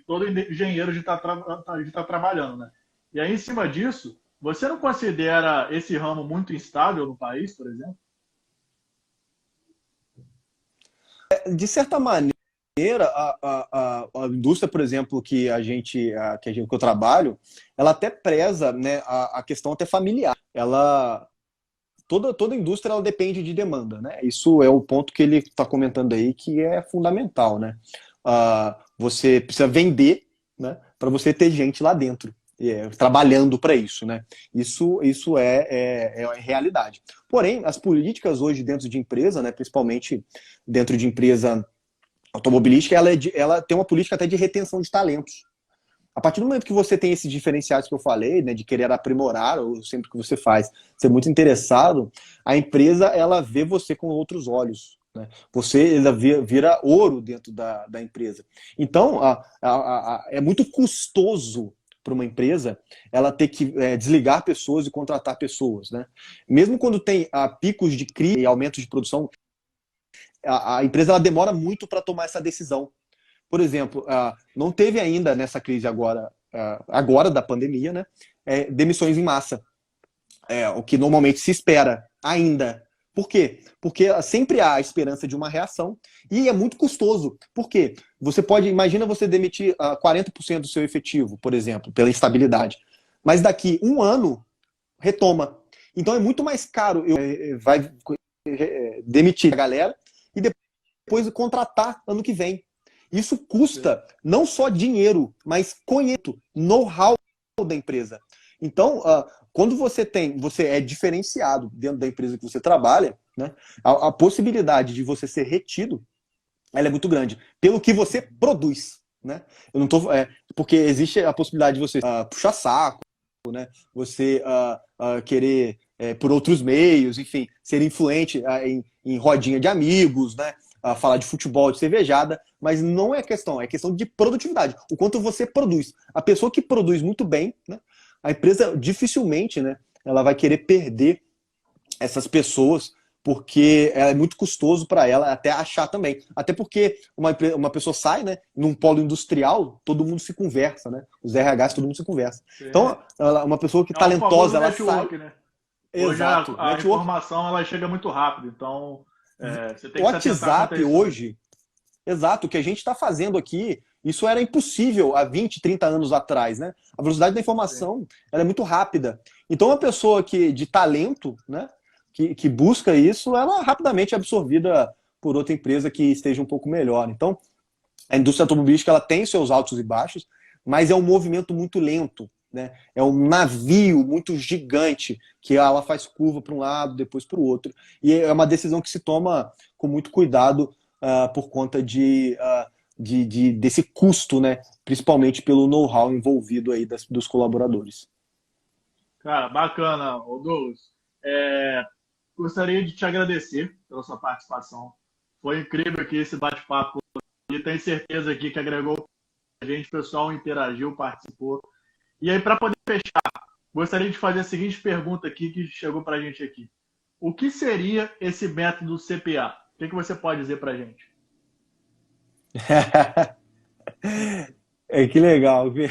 todo engenheiro de estar trabalhando, né? E aí, em cima disso, você não considera esse ramo muito instável no país, por exemplo? De certa maneira, a indústria, por exemplo, que eu trabalho, ela até preza, né, a questão até familiar. Toda indústria ela depende de demanda, né? Isso é o ponto que ele está comentando aí, que é fundamental, né? Você precisa vender, né, para você ter gente lá dentro. Trabalhando para isso, né? Isso é realidade. Porém, as políticas hoje dentro de empresa, né, principalmente dentro de empresa automobilística, ela tem uma política até de retenção de talentos. A partir do momento que você tem esses diferenciais que eu falei, né, de querer aprimorar, ou sempre que você faz, ser muito interessado, a empresa ela vê você com outros olhos. né? Você ainda vira ouro dentro da empresa. Então, é muito custoso para uma empresa ela ter que desligar pessoas e contratar pessoas, né? Mesmo quando tem picos de crise e aumentos de produção, a empresa ela demora muito para tomar essa decisão. Por exemplo, não teve ainda nessa crise agora da pandemia, né, demissões em massa, o que normalmente se espera ainda. Por quê? Porque sempre há a esperança de uma reação e é muito custoso. Por quê? Imagina você demitir 40% do seu efetivo, por exemplo, pela instabilidade. Mas daqui um ano, retoma. Então é muito mais caro vai demitir a galera e depois contratar ano que vem. Isso custa não só dinheiro, mas conhecimento, know-how da empresa. Então, quando você é diferenciado dentro da empresa que você trabalha, né, a possibilidade de você ser retido, ela é muito grande, pelo que você produz. Né? Eu não tô, porque existe a possibilidade de você puxar saco, né? Você querer, por outros meios, enfim, ser influente em rodinha de amigos, né? Falar de futebol, de cervejada, mas não é questão, é questão de produtividade, o quanto você produz. A pessoa que produz muito bem, né? A empresa dificilmente, né, ela vai querer perder essas pessoas, porque é muito custoso para ela até achar também. Até porque uma pessoa sai, né, num polo industrial, todo mundo se conversa, né? Os RHs, todo mundo se conversa. Então, uma pessoa que é o talentosa, famoso ela sai. network, né? Hoje Exato. a Network. informação ela chega muito rápido, então você tem O que se atentar quanto a WhatsApp isso também. hoje, exato, o que a gente está fazendo aqui, isso era impossível há 20, 30 anos atrás, né? A velocidade da Sim. informação, ela é muito rápida. Então, uma pessoa de talento, né, que busca isso, ela rapidamente é absorvida por outra empresa que esteja um pouco melhor. Então, a indústria automobilística ela tem seus altos e baixos, mas é um movimento muito lento, né? É um navio muito gigante que ela faz curva para um lado, depois para o outro. E é uma decisão que se toma com muito cuidado por conta desse custo, né? Principalmente pelo know-how envolvido aí dos colaboradores. Cara, bacana, ô Douglas. É, gostaria de te agradecer pela sua participação. Foi incrível aqui esse bate-papo e tenho certeza aqui que agregou a gente, o pessoal interagiu, participou. E aí, para poder fechar, gostaria de fazer a seguinte pergunta aqui que chegou para a gente aqui. O que seria esse método CPA? O que você pode dizer para a gente? Que legal. Você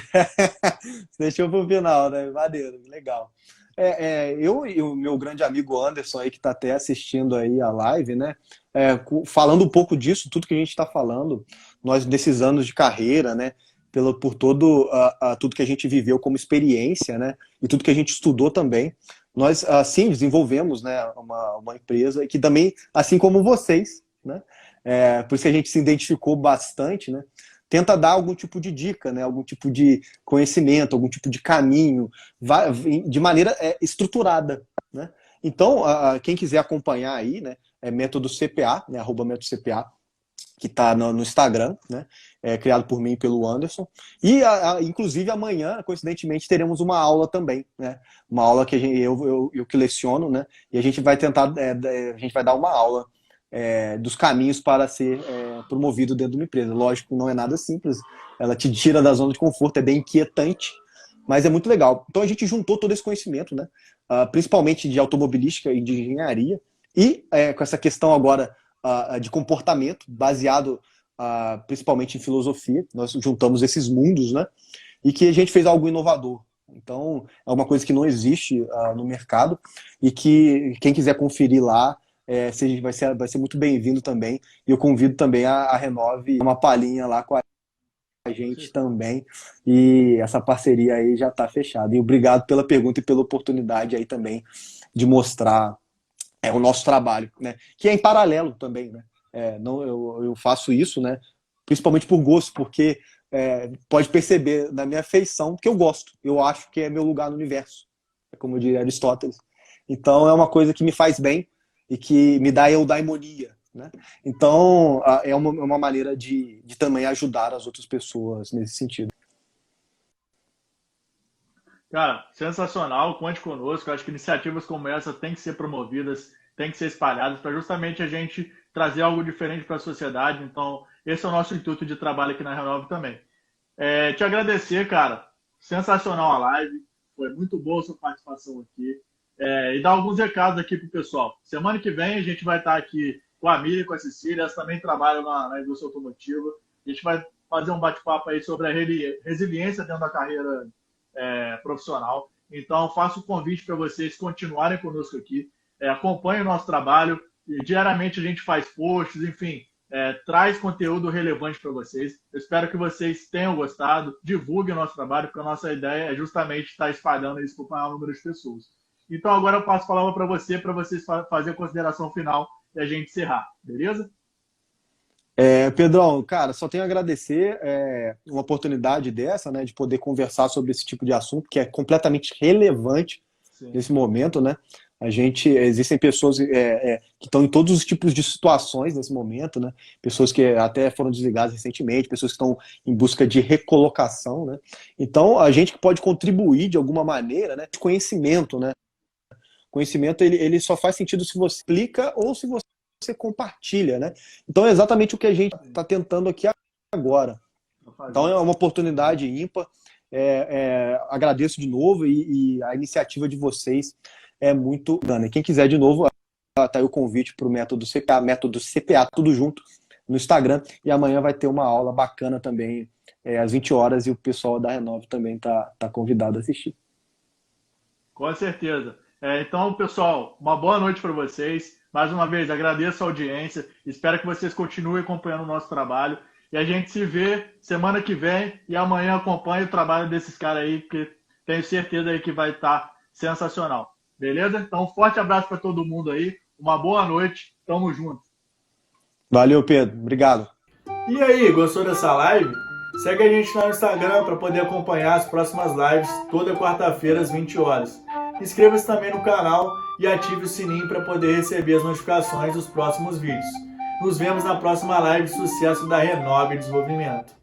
deixou pro final, né? Maneiro, legal. Eu e o meu grande amigo Anderson aí, que está até assistindo aí a live, né? Falando um pouco disso, tudo que a gente está falando, nós nesses anos de carreira, né? Por tudo que a gente viveu como experiência, né? E tudo que a gente estudou também. Nós, sim, desenvolvemos, né, uma empresa que também, assim como vocês, né? Por isso que a gente se identificou bastante, né? Tenta dar algum tipo de dica, né? Algum tipo de conhecimento, algum tipo de caminho, de maneira estruturada. Né? Então, quem quiser acompanhar aí, né, é método CPA, né, @método CPA, que está no Instagram, né, criado por mim e pelo Anderson. E, inclusive, amanhã, coincidentemente, teremos uma aula também, né? Uma aula que eu que leciono, né? E a gente vai tentar, a gente vai dar uma aula dos caminhos para ser promovido dentro de uma empresa. Lógico que não é nada simples, ela te tira da zona de conforto, é bem inquietante, mas é muito legal. Então a gente juntou todo esse conhecimento, né? Principalmente de automobilística e de engenharia, e com essa questão agora de comportamento, baseado principalmente em filosofia. Nós juntamos esses mundos, né? E que a gente fez algo inovador. Então, é uma coisa que não existe no mercado e que quem quiser conferir lá vai ser muito bem-vindo também. E eu convido também a Renove uma palhinha lá com a gente também. E essa parceria aí já está fechada. E obrigado pela pergunta e pela oportunidade aí também de mostrar o nosso trabalho, né? Que é em paralelo também, né? Não, eu faço isso, né? Principalmente por gosto, porque pode perceber na minha feição que eu gosto. Eu acho que é meu lugar no universo, como diria Aristóteles. Então é uma coisa que me faz bem e que me dá eudaimonia, né? Então é uma maneira de também ajudar as outras pessoas nesse sentido. Cara, sensacional, conte conosco. Acho que iniciativas como essa têm que ser promovidas, têm que ser espalhadas para justamente a gente trazer algo diferente para a sociedade. Então, esse é o nosso intuito de trabalho aqui na Renove também. Te agradecer, cara. Sensacional a live. Foi muito boa a sua participação aqui. E dar alguns recados aqui para o pessoal. Semana que vem a gente vai estar aqui com a Miriam e com a Cecília. Elas também trabalham na indústria automotiva. A gente vai fazer um bate-papo aí sobre a resiliência dentro da carreira profissional. Então, faço o convite para vocês continuarem conosco aqui. Acompanhem o nosso trabalho. E, diariamente a gente faz posts, enfim, traz conteúdo relevante para vocês. Eu espero que vocês tenham gostado. Divulguem o nosso trabalho, porque a nossa ideia é justamente estar espalhando isso para o maior número de pessoas. Então, agora eu passo a palavra para vocês fazerem a consideração final e a gente encerrar, beleza? Pedrão, cara, só tenho a agradecer uma oportunidade dessa, né, de poder conversar sobre esse tipo de assunto que é completamente relevante nesse momento, né? Existem pessoas que estão em todos os tipos de situações nesse momento, né? Pessoas que até foram desligadas recentemente, pessoas que estão em busca de recolocação, né? Então, a gente que pode contribuir de alguma maneira, né? De conhecimento, né? Conhecimento, ele só faz sentido se você explica ou se você compartilha, né? Então, é exatamente o que a gente está tentando aqui agora. Então, é uma oportunidade ímpar. Agradeço de novo e a iniciativa de vocês é muito grande. Quem quiser de novo, tá aí o convite para o método CPA, tudo junto, no Instagram. E amanhã vai ter uma aula bacana também, às 20 horas, e o pessoal da Renove também tá convidado a assistir. Com certeza. Então, pessoal, uma boa noite para vocês. Mais uma vez, agradeço a audiência. Espero que vocês continuem acompanhando o nosso trabalho. E a gente se vê semana que vem e amanhã acompanhe o trabalho desses caras aí, porque tenho certeza aí que vai estar sensacional. Beleza? Então, um forte abraço para todo mundo aí. Uma boa noite. Tamo junto. Valeu, Pedro. Obrigado. E aí, gostou dessa live? Segue a gente lá no Instagram para poder acompanhar as próximas lives toda quarta-feira às 20 horas. Inscreva-se também no canal e ative o sininho para poder receber as notificações dos próximos vídeos. Nos vemos na próxima live de sucesso da Renove Desenvolvimento.